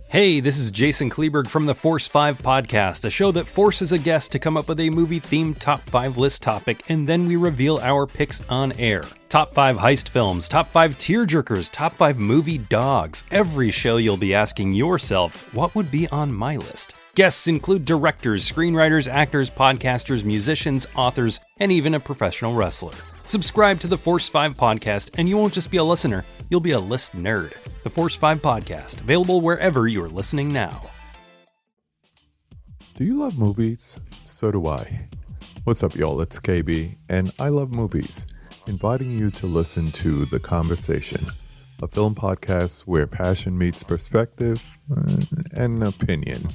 Hey, this is Jason Kleberg from the Force 5 podcast, a show that forces a guest to come up with a movie-themed top 5 list topic, and then we reveal our picks on air. Top 5 heist films, top 5 tearjerkers, top 5 movie dogs. Every show you'll be asking yourself, what would be on my list? Guests include directors, screenwriters, actors, podcasters, musicians, authors, and even a professional wrestler. Subscribe to the Force 5 podcast, and you won't just be a listener, you'll be a list nerd. The Force 5 podcast, available wherever you're listening now. Do you love movies? So do I. What's up, y'all? It's KB, and I love movies, inviting you to listen to The Conversation, a film podcast where passion meets perspective and opinion.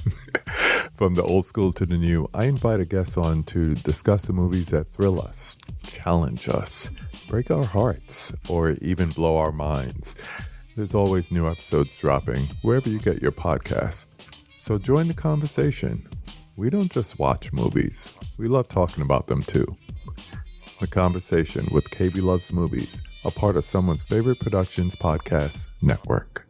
From the old school to the new, I invite a guest on to discuss the movies that thrill us, challenge us, break our hearts, or even blow our minds. There's always new episodes dropping wherever you get your podcasts. So join the conversation. We don't just watch movies. We love talking about them too. The Conversation with KB Loves Movies, a part of Someone's Favorite Productions podcast network.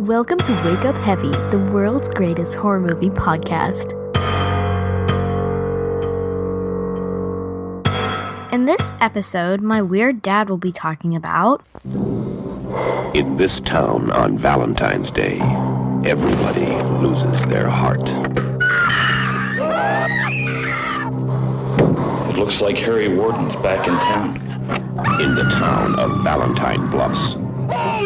Welcome to Wake Up Heavy, the world's greatest horror movie podcast. In this episode, my weird dad will be talking about... In this town on Valentine's Day, everybody loses their heart. It looks like Harry Warden's back in town. In the town of Valentine Bluffs,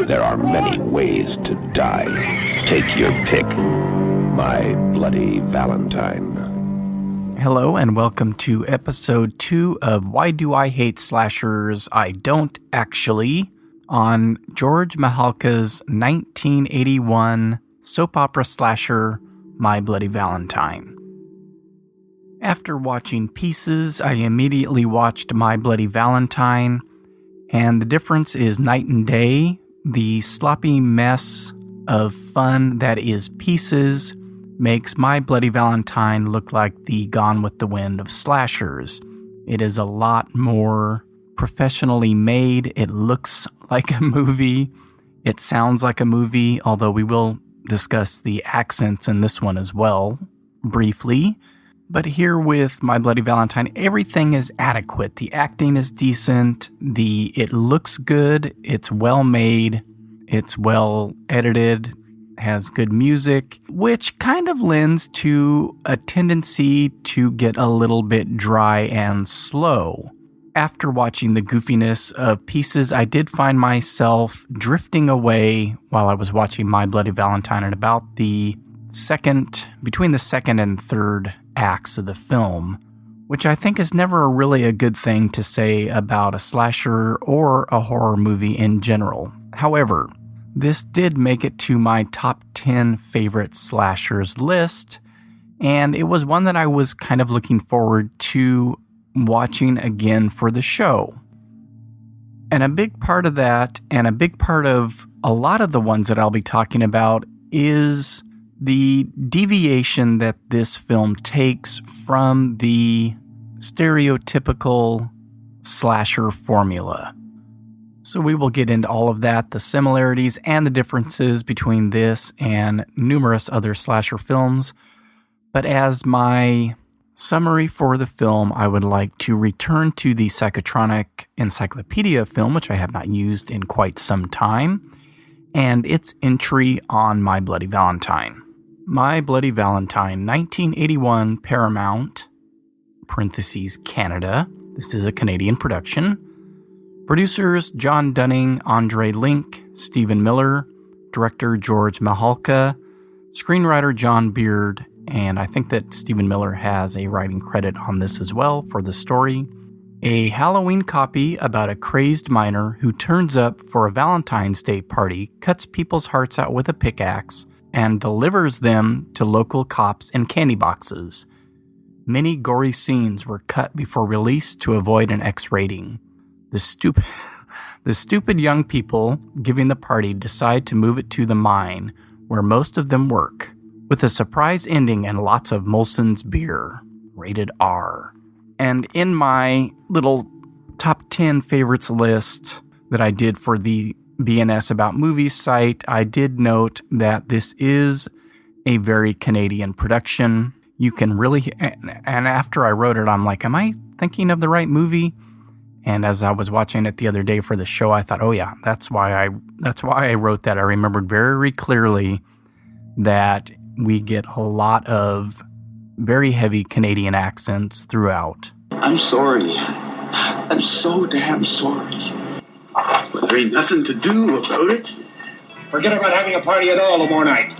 there are many ways to die. Take your pick. My Bloody Valentine. Hello and welcome to episode 2 of Why Do I Hate Slashers? I Don't Actually, on George Mihalka's 1981 soap opera slasher, My Bloody Valentine. After watching Pieces, I immediately watched My Bloody Valentine, and the difference is night and day. The sloppy mess of fun that is Pieces makes My Bloody Valentine look like the Gone with the Wind of slashers. It is a lot more professionally made. It looks like a movie. It sounds like a movie, although we will discuss the accents in this one as well, briefly. But here with My Bloody Valentine, everything is adequate. The acting is decent. It looks good. It's well made. It's well edited. Has good music, which kind of lends to a tendency to get a little bit dry and slow. After watching the goofiness of Pieces, I did find myself drifting away while I was watching My Bloody Valentine at about between the second and third acts of the film, which I think is never really a good thing to say about a slasher or a horror movie in general. However, this did make it to my top 10 favorite slashers list, and it was one that I was kind of looking forward to watching again for the show. And a big part of that, and a big part of a lot of the ones that I'll be talking about, is the deviation that this film takes from the stereotypical slasher formula. So we will get into all of that, the similarities and the differences between this and numerous other slasher films. But as my summary for the film, I would like to return to the Psychotronic Encyclopedia film, which I have not used in quite some time, and its entry on My Bloody Valentine. My Bloody Valentine, 1981, Paramount, parentheses, Canada. This is a Canadian production. Producers, John Dunning, Andre Link, Stephen Miller, director George Mihalka, screenwriter John Beard, and I think that Stephen Miller has a writing credit on this as well for the story. A Halloween copy about a crazed miner who turns up for a Valentine's Day party, cuts people's hearts out with a pickaxe, and delivers them to local cops in candy boxes. Many gory scenes were cut before release to avoid an X rating. The stupid young people giving the party decide to move it to the mine, where most of them work, with a surprise ending and lots of Molson's beer. Rated R. And in my little top 10 favorites list that I did for the BNS About Movies site, I did note that this is a very Canadian production. You can really, and after I wrote it, I'm like, am I thinking of the right movie? And as I was watching it the other day for the show, I thought, oh yeah, that's why I wrote that. I remembered very clearly that we get a lot of very heavy Canadian accents throughout. I'm sorry. I'm so damn sorry. But there ain't nothing to do about it. Forget about having a party at all tomorrow night.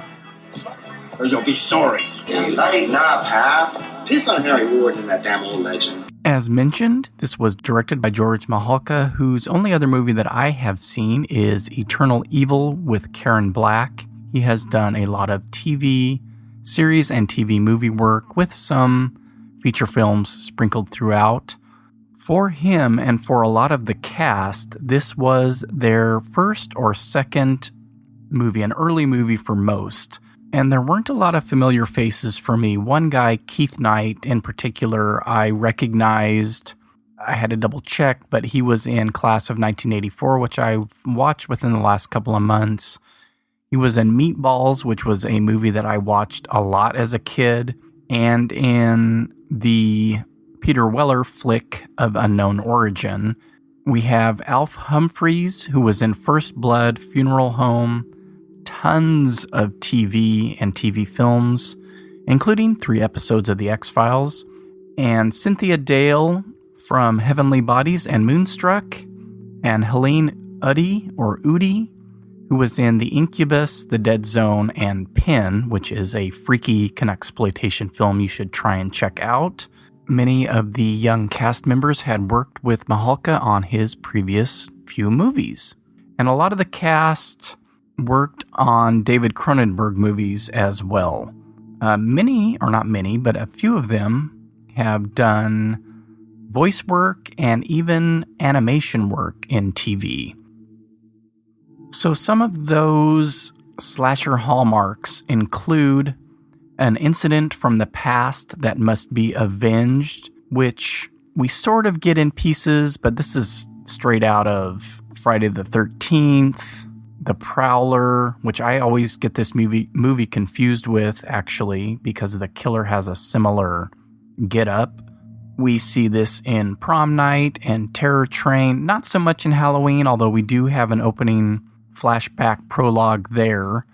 Or you'll be sorry. Lighten up, Hap. Piss on Harry Warden and that damn old legend. As mentioned, this was directed by George Mahalka, whose only other movie that I have seen is Eternal Evil with Karen Black. He has done a lot of TV series and TV movie work with some feature films sprinkled throughout. For him and for a lot of the cast, this was their first or second movie, an early movie for most. And there weren't a lot of familiar faces for me. One guy, Keith Knight in particular, I recognized. I had to double check, but he was in Class of 1984, which I watched within the last couple of months. He was in Meatballs, which was a movie that I watched a lot as a kid, and in the Peter Weller flick of Unknown Origin. We have Alf Humphreys, who was in First Blood, Funeral Home, tons of TV and TV films, including 3 episodes of The X-Files, and Cynthia Dale from Heavenly Bodies and Moonstruck, and Helene Udy, who was in The Incubus, The Dead Zone, and Pin, which is a freaky exploitation film you should try and check out. Many of the young cast members had worked with Mahalka on his previous few movies, and a lot of the cast worked on David Cronenberg movies as well. Many, or not many, but a few of them have done voice work and even animation work in TV. So some of those slasher hallmarks include an incident from the past that must be avenged, which we sort of get in pieces, but this is straight out of Friday the 13th, The Prowler, which I always get this movie confused with, actually, because the killer has a similar get-up. We see this in Prom Night and Terror Train, not so much in Halloween, although we do have an opening flashback prologue there.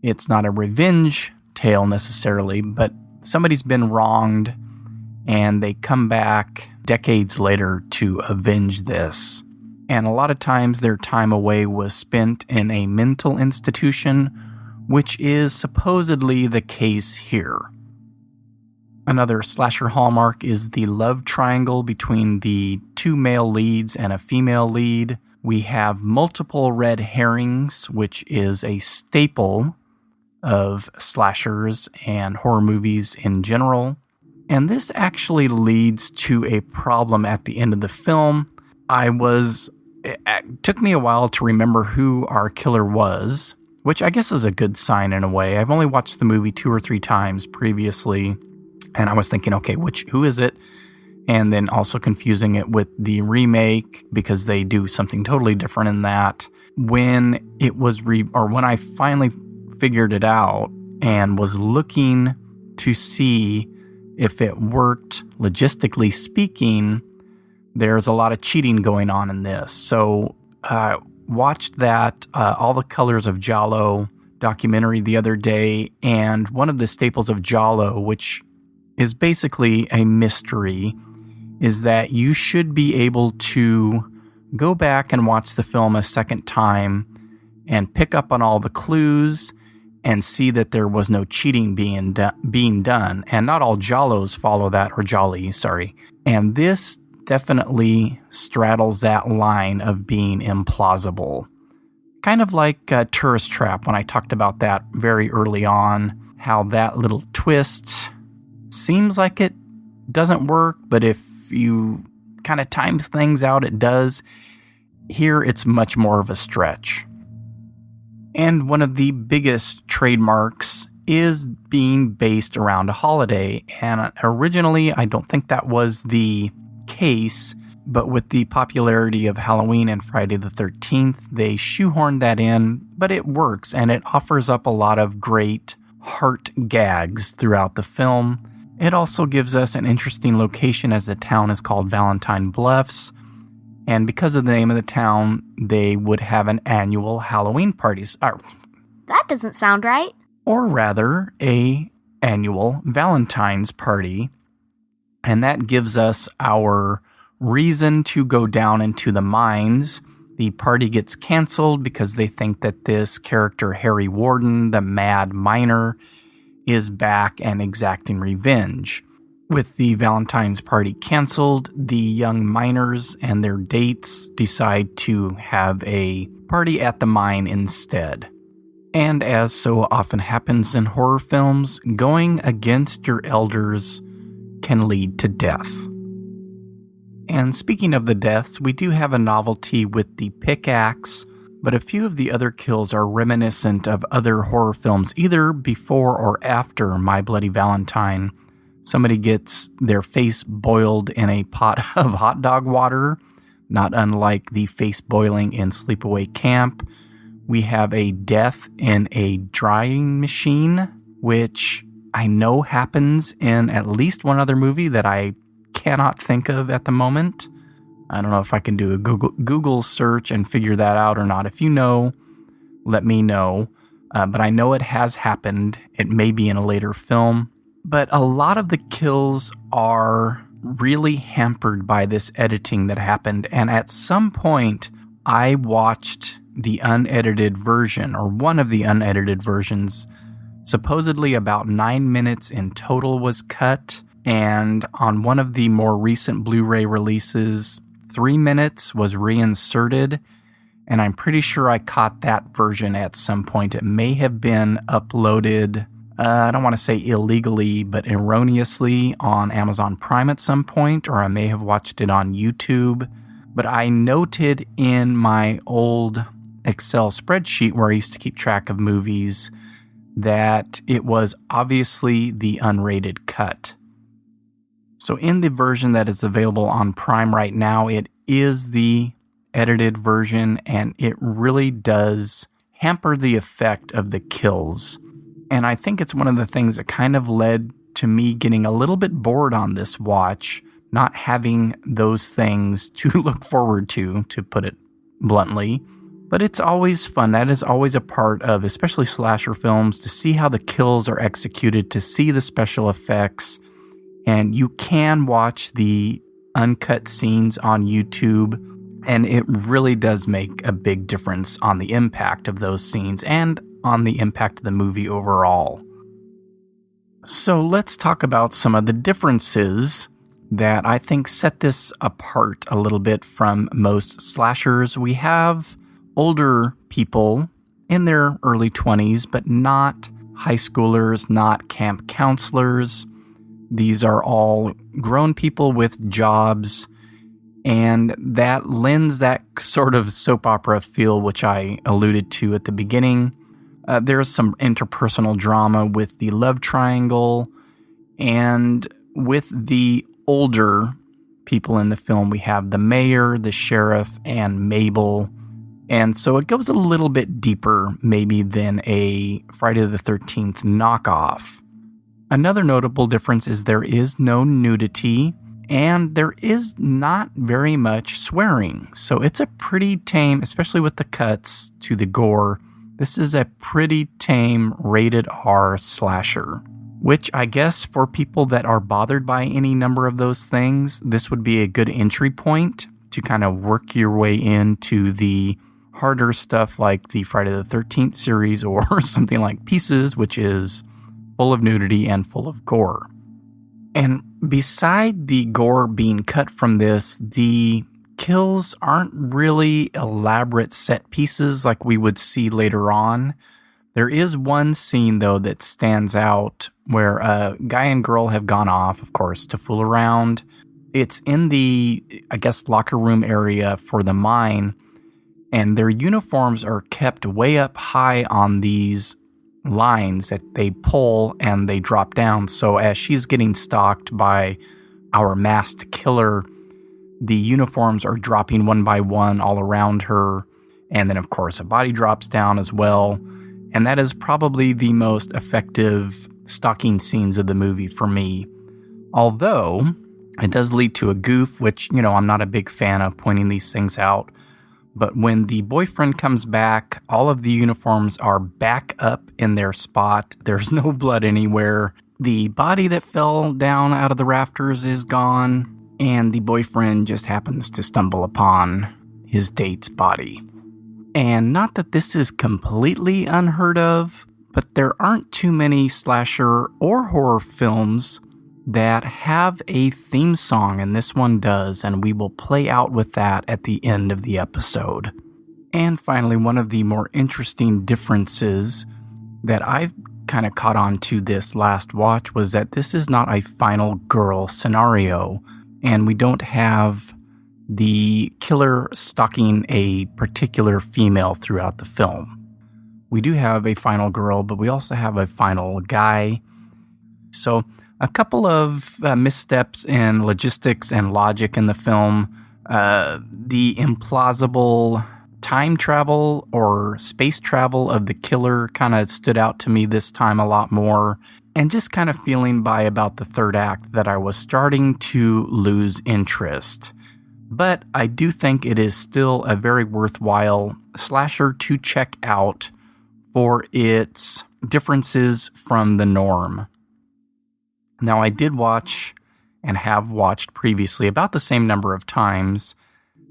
It's not a revenge tale necessarily, but somebody's been wronged and they come back decades later to avenge this. And a lot of times their time away was spent in a mental institution, which is supposedly the case here. Another slasher hallmark is the love triangle between the 2 male leads and a female lead. We have multiple red herrings, which is a staple of slashers and horror movies in general. And this actually leads to a problem at the end of the film. It took me a while to remember who our killer was, which I guess is a good sign in a way. I've only watched the movie 2 or 3 times previously, and I was thinking, okay, who is it? And then also confusing it with the remake because they do something totally different in that. When when I finally figured it out and was looking to see if it worked logistically speaking, there's a lot of cheating going on in this. So watched that All the Colors of Giallo documentary the other day, and one of the staples of Giallo, which is basically a mystery, is that you should be able to go back and watch the film a second time and pick up on all the clues and see that there was no cheating being done. And not all Giallos follow that, or Jolly, sorry. And this definitely straddles that line of being implausible. Kind of like Tourist Trap, when I talked about that very early on, how that little twist seems like it doesn't work, but if you kind of times things out, it does. Here, it's much more of a stretch. And one of the biggest trademarks is being based around a holiday. And originally, I don't think that was the case, but with the popularity of Halloween and Friday the 13th, they shoehorned that in, but it works, and it offers up a lot of great heart gags throughout the film. It also gives us an interesting location, as the town is called Valentine Bluffs, and because of the name of the town, they would have an annual Halloween party. That doesn't sound right. Or rather, a annual Valentine's party, and that gives us our reason to go down into the mines. The party gets canceled because they think that this character, Harry Warden, the mad miner, is back and exacting revenge. With the Valentine's party canceled, the young miners and their dates decide to have a party at the mine instead. And as so often happens in horror films, going against your elders can lead to death. And speaking of the deaths, we do have a novelty with the pickaxe, but a few of the other kills are reminiscent of other horror films, either before or after My Bloody Valentine. Somebody gets their face boiled in a pot of hot dog water, not unlike the face boiling in Sleepaway Camp. We have a death in a drying machine, which I know happens in at least one other movie that I cannot think of at the moment. I don't know if I can do a Google search and figure that out or not. If you know, let me know. But I know it has happened. It may be in a later film. But a lot of the kills are really hampered by this editing that happened. And at some point, I watched the unedited version, or one of the unedited versions. Supposedly about 9 minutes in total was cut. And on one of the more recent Blu-ray releases, 3 minutes was reinserted, and I'm pretty sure I caught that version at some point. It may have been uploaded, I don't want to say illegally, but erroneously on Amazon Prime at some point, or I may have watched it on YouTube. But I noted in my old Excel spreadsheet where I used to keep track of movies that it was obviously the unrated cut. So in the version that is available on Prime right now, it is the edited version, and it really does hamper the effect of the kills. And I think it's one of the things that kind of led to me getting a little bit bored on this watch, not having those things to look forward to put it bluntly. But it's always fun. That is always a part of, especially slasher films, to see how the kills are executed, to see the special effects. And you can watch the uncut scenes on YouTube, and it really does make a big difference on the impact of those scenes and on the impact of the movie overall. So let's talk about some of the differences that I think set this apart a little bit from most slashers. We have older people in their early 20s, but not high schoolers, not camp counselors. These are all grown people with jobs, and that lends that sort of soap opera feel, which I alluded to at the beginning. There's some interpersonal drama with the love triangle, and with the older people in the film, we have the mayor, the sheriff, and Mabel. And so it goes a little bit deeper, maybe, than a Friday the 13th knockoff. Another notable difference is there is no nudity, and there is not very much swearing. So it's a pretty tame, especially with the cuts to the gore, this is a pretty tame rated R slasher. Which I guess for people that are bothered by any number of those things, this would be a good entry point to kind of work your way into the harder stuff like the Friday the 13th series or something like Pieces, which is full of nudity and full of gore. And beside the gore being cut from this, the kills aren't really elaborate set pieces like we would see later on. There is one scene, though, that stands out where a guy and girl have gone off, of course, to fool around. It's in the, I guess, locker room area for the mine, and their uniforms are kept way up high on these lines that they pull and they drop down. So as she's getting stalked by our masked killer, the uniforms are dropping one by one all around her. And then, of course, a body drops down as well. And that is probably the most effective stalking scenes of the movie for me. Although it does lead to a goof, which, I'm not a big fan of pointing these things out. But when the boyfriend comes back, all of the uniforms are back up in their spot. There's no blood anywhere. The body that fell down out of the rafters is gone. And the boyfriend just happens to stumble upon his date's body. And not that this is completely unheard of, but there aren't too many slasher or horror films that have a theme song, and this one does, and we will play out with that at the end of the episode. And finally, one of the more interesting differences that I've kind of caught on to this last watch was that this is not a final girl scenario, and we don't have the killer stalking a particular female throughout the film. We do have a final girl, but we also have a final guy. So a couple of missteps in logistics and logic in the film. The implausible time travel or space travel of the killer kind of stood out to me this time a lot more. And just kind of feeling by about the third act that I was starting to lose interest. But I do think it is still a very worthwhile slasher to check out for its differences from the norm. Now, I did watch and have watched previously about the same number of times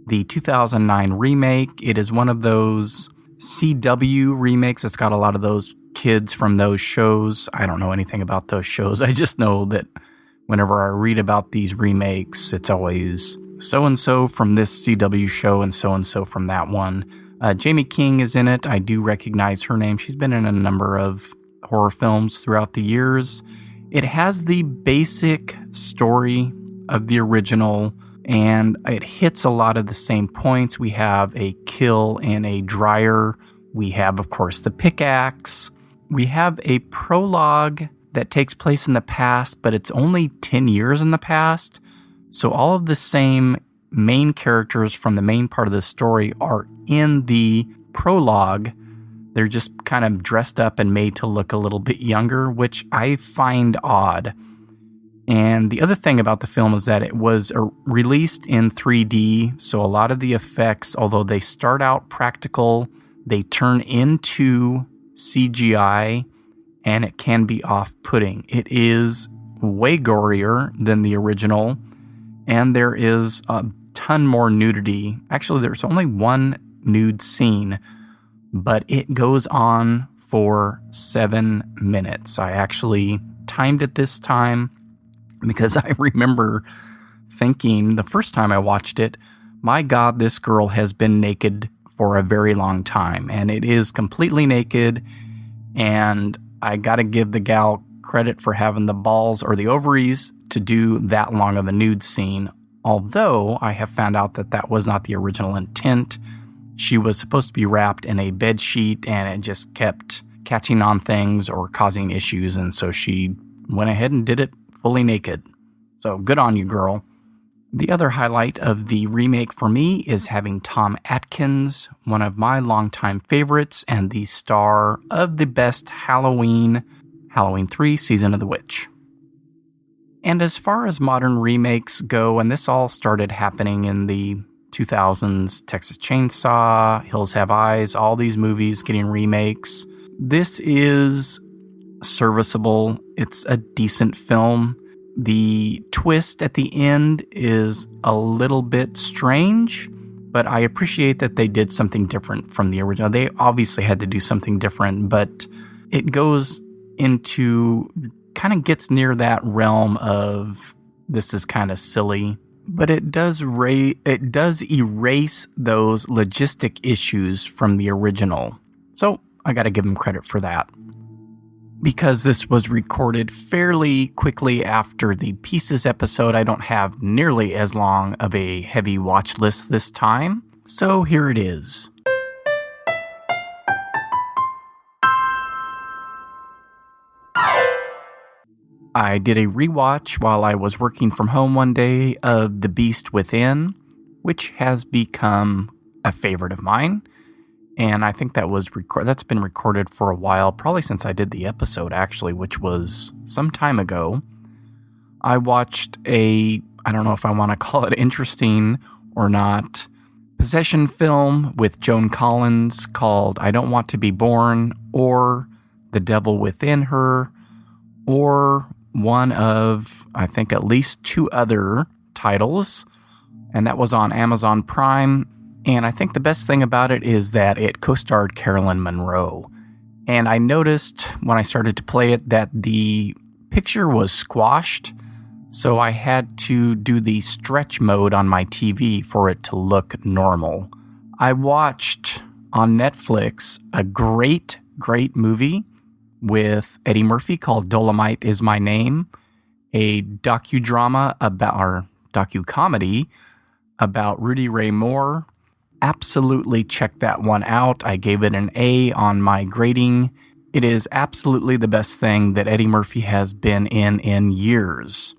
the 2009 remake. It is one of those CW remakes. It's got a lot of those kids from those shows. I don't know anything about those shows. I just know that whenever I read about these remakes, it's always so-and-so from this CW show and so-and-so from that one. Jamie King is in it. I do recognize her name. She's been in a number of horror films throughout the years. It has the basic story of the original, and it hits a lot of the same points. We have a kill in a dryer. We have, of course, the pickaxe. We have a prologue that takes place in the past, but it's only 10 years in the past. So all of the same main characters from the main part of the story are in the prologue. They're just kind of dressed up and made to look a little bit younger, which I find odd. And the other thing about the film is that it was released in 3D, so a lot of the effects, although they start out practical, they turn into CGI, and it can be off-putting. It is way gorier than the original, and there is a ton more nudity. Actually, there's only one nude scene, but it goes on for 7 minutes. I actually timed it this time because I remember thinking the first time I watched it, my God, this girl has been naked for a very long time, and it is completely naked, and I gotta give the gal credit for having the balls or the ovaries to do that long of a nude scene, although I have found out that that was not the original intent. She was supposed to be wrapped in a bed sheet, and it just kept catching on things or causing issues, and so she went ahead and did it fully naked. So good on you, girl. The other highlight of the remake for me is having Tom Atkins, one of my longtime favorites and the star of the best Halloween 3, Season of the Witch. And as far as modern remakes go, and this all started happening in the 2000s, Texas Chainsaw, Hills Have Eyes, all these movies getting remakes. This is serviceable. It's a decent film. The twist at the end is a little bit strange, but I appreciate that they did something different from the original. They obviously had to do something different, but it goes into, kind of gets near that realm of this is kind of silly, but it does erase those logistic issues from the original. So I got to give him credit for that. Because this was recorded fairly quickly after the Pieces episode, I don't have nearly as long of a heavy watch list this time. So here it is. I did a rewatch while I was working from home one day of The Beast Within, which has become a favorite of mine. And I think that's been recorded for a while, probably since I did the episode, actually, which was some time ago. I watched I don't know if I want to call it interesting or not, possession film with Joan Collins called I Don't Want to Be Born, or The Devil Within Her, or one of, I think, at least 2 other titles, and that was on Amazon Prime. And I think the best thing about it is that it co-starred Carolyn Monroe. And I noticed when I started to play it that the picture was squashed, so I had to do the stretch mode on my TV for it to look normal. I watched on Netflix a great movie with Eddie Murphy called Dolomite Is My Name, a docudrama or docu-comedy about Rudy Ray Moore. Absolutely check that one out. I gave it an A on my grading. It is absolutely the best thing that Eddie Murphy has been in years.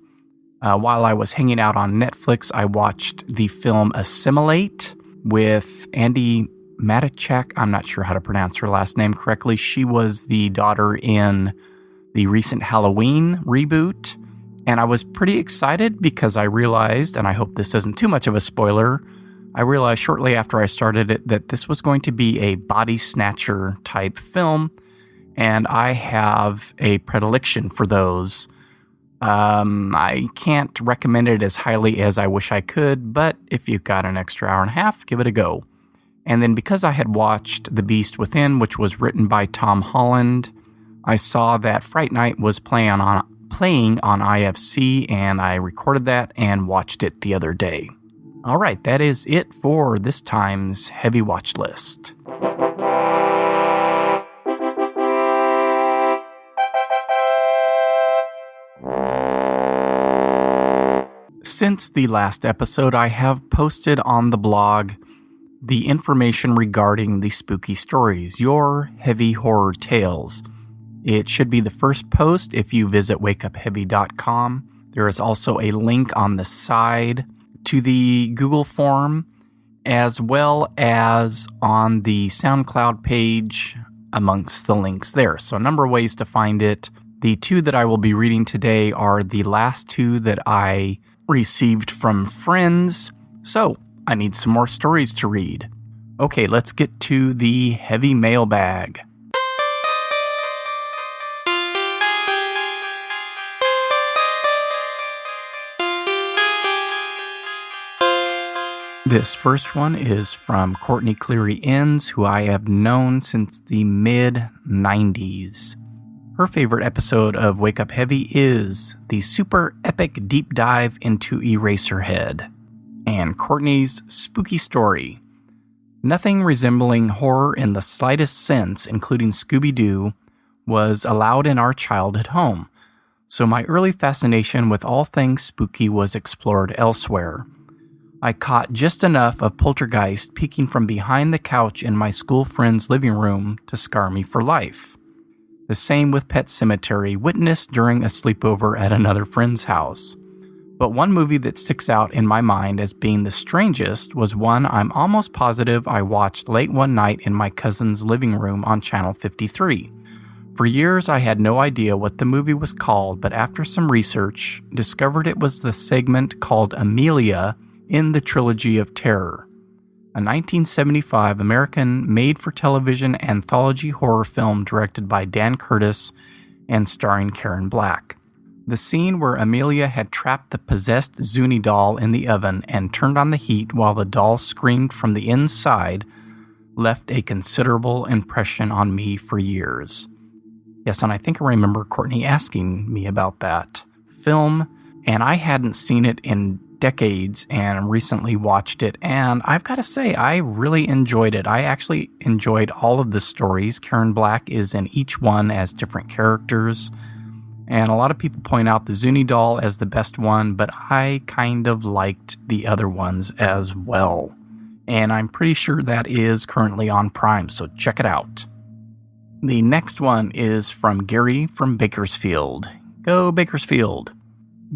While I was hanging out on Netflix, I watched the film Assimilate with Andy Matichak. I'm not sure how to pronounce her last name correctly. She was the daughter in the recent Halloween reboot. And I was pretty excited because I realized, and I hope this isn't too much of a spoiler, I realized shortly after I started it that this was going to be a body snatcher type film, and I have a predilection for those. I can't recommend it as highly as I wish I could, but if you've got an extra hour and a half, give it a go. And then because I had watched The Beast Within, which was written by Tom Holland, I saw that Fright Night was playing on IFC, and I recorded that and watched it the other day. All right, that is it for this time's Heavy Watch List. Since the last episode, I have posted on the blog the information regarding the spooky stories, your heavy horror tales. It should be the first post if you visit wakeupheavy.com. There is also a link on the side to the Google form, as well as on the SoundCloud page amongst the links there. So a number of ways to find it. The 2 that I will be reading today are the last 2 that I received from friends. So I need some more stories to read. Okay, let's get to the heavy mailbag. This first one is from Courtney Cleary Inns, who I have known since the mid-90s. Her favorite episode of Wake Up Heavy is the super epic deep dive into Eraserhead. And Courtney's spooky story. Nothing resembling horror in the slightest sense, including Scooby-Doo, was allowed in our childhood home, so my early fascination with all things spooky was explored elsewhere. I caught just enough of Poltergeist peeking from behind the couch in my school friend's living room to scar me for life. The same with Pet Sematary, witnessed during a sleepover at another friend's house. But one movie that sticks out in my mind as being the strangest was one I'm almost positive I watched late one night in my cousin's living room on Channel 53. For years I had no idea what the movie was called, but after some research, discovered it was the segment called Amelia in the Trilogy of Terror, a 1975 American made-for-television anthology horror film directed by Dan Curtis and starring Karen Black. The scene where Amelia had trapped the possessed Zuni doll in the oven and turned on the heat while the doll screamed from the inside left a considerable impression on me for years. Yes, and I think I remember Courtney asking me about that film, and I hadn't seen it in decades and recently watched it. And I've got to say, I really enjoyed it. I actually enjoyed all of the stories. Karen Black is in each one as different characters. And a lot of people point out the Zuni doll as the best one, but I kind of liked the other ones as well. And I'm pretty sure that is currently on Prime, so check it out. The next one is from Gary from Bakersfield. Go Bakersfield.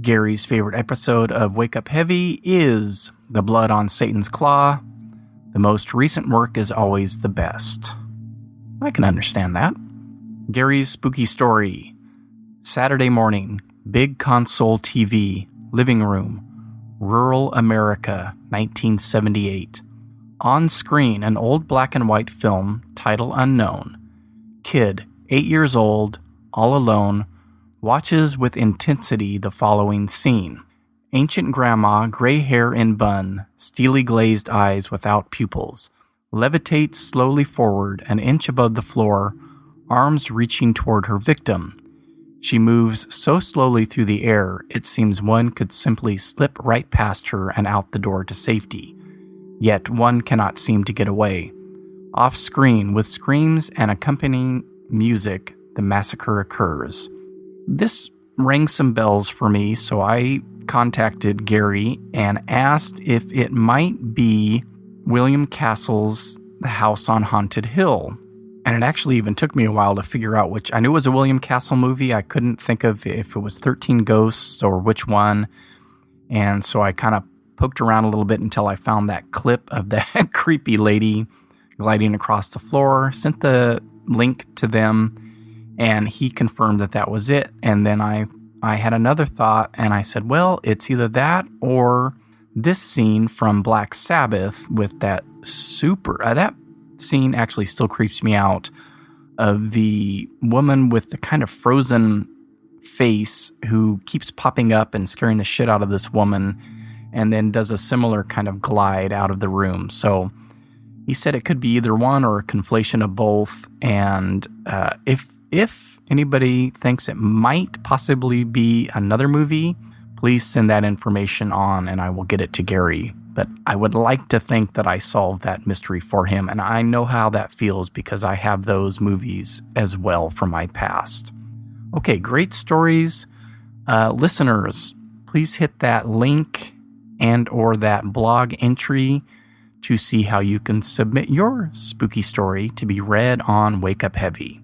Gary's favorite episode of Wake Up Heavy is The Blood on Satan's Claw. The most recent work is always the best. I can understand that. Gary's spooky story. Saturday morning, big console TV, living room, rural America, 1978. On screen, an old black and white film, title unknown. Kid, 8 years old, all alone, watches with intensity the following scene. Ancient grandma, gray hair in bun, steely glazed eyes without pupils, levitates slowly forward an inch above the floor, arms reaching toward her victim. She moves so slowly through the air, it seems one could simply slip right past her and out the door to safety. Yet one cannot seem to get away. Off-screen, with screams and accompanying music, the massacre occurs. This rang some bells for me, so I contacted Gary and asked if it might be William Castle's The House on Haunted Hill. And it actually even took me a while to figure out which. I knew it was a William Castle movie. I couldn't think of if it was 13 Ghosts or which one. And so I kind of poked around a little bit until I found that clip of that creepy lady gliding across the floor, sent the link to them, and he confirmed that that was it. And then I had another thought, and I said, well, it's either that or this scene from Black Sabbath with that that scene actually still creeps me out, of the woman with the kind of frozen face who keeps popping up and scaring the shit out of this woman, and then does a similar kind of glide out of the room. So he said it could be either one or a conflation of both. And if anybody thinks it might possibly be another movie, please send that information on and I will get it to Gary. But I would like to think that I solved that mystery for him, and I know how that feels because I have those movies as well from my past. Okay, great stories. Listeners, please hit that link and or that blog entry to see how you can submit your spooky story to be read on Wake Up Heavy.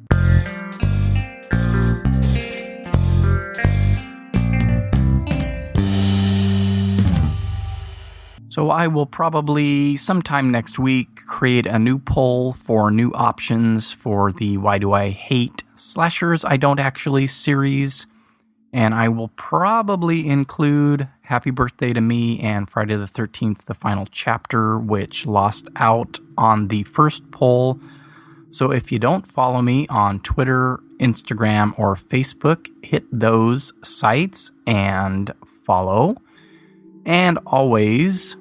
So I will probably sometime next week create a new poll for new options for the Why Do I Hate Slashers I Don't Actually series. And I will probably include Happy Birthday to Me and Friday the 13th, the final chapter, which lost out on the first poll. So if you don't follow me on Twitter, Instagram, or Facebook, hit those sites and follow. And always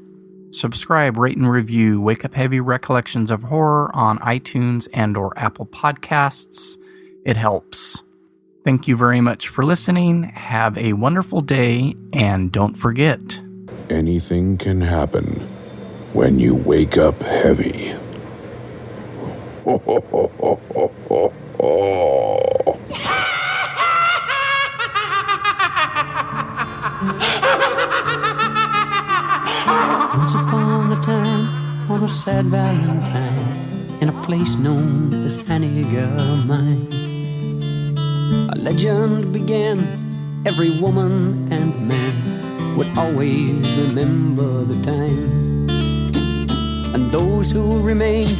subscribe, rate, and review Wake Up Heavy Recollections of Horror on iTunes and or Apple Podcasts. It helps. Thank you very much for listening. Have a wonderful day, and don't forget, Anything can happen when you wake up heavy. Once upon a time, on a sad Valentine, in a place known as Mine, a legend began. Every woman and man would always remember the time, and those who remained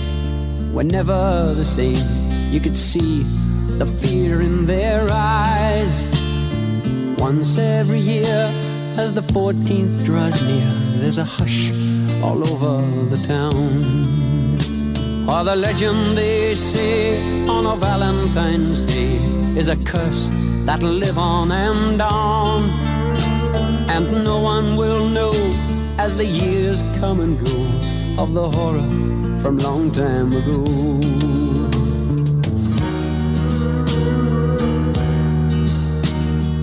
were never the same. You could see the fear in their eyes. Once every year, as the 14th draws near, there's a hush all over the town. Or the legend they say on a Valentine's Day is a curse that'll live on and on, and no one will know as the years come and go of the horror from long time ago.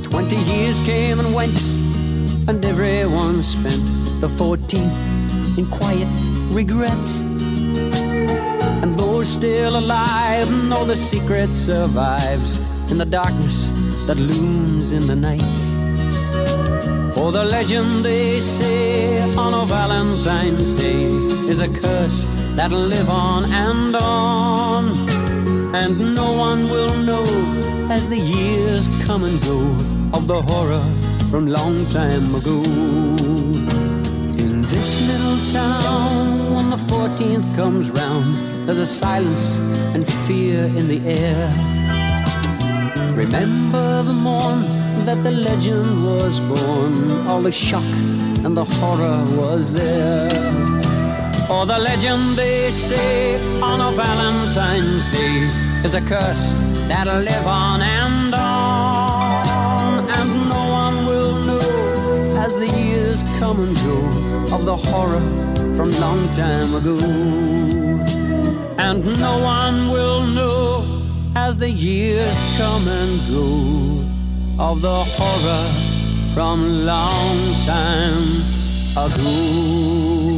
20 years came and went, and everyone spent the 14th in quiet regret. And those still alive know the secret survives in the darkness that looms in the night. For the legend, they say, on a Valentine's Day is a curse that'll live on and on. And no one will know as the years come and go of the horror from long time ago. In this little town, when the 14th comes round, there's a silence and fear in the air. Remember the morn that the legend was born, all the shock and the horror was there. For the legend, they say, on a Valentine's Day is a curse that'll live on and on. And no one will know as the years come and go of the horror from long time ago. And no one will know as the years come and go of the horror from long time ago.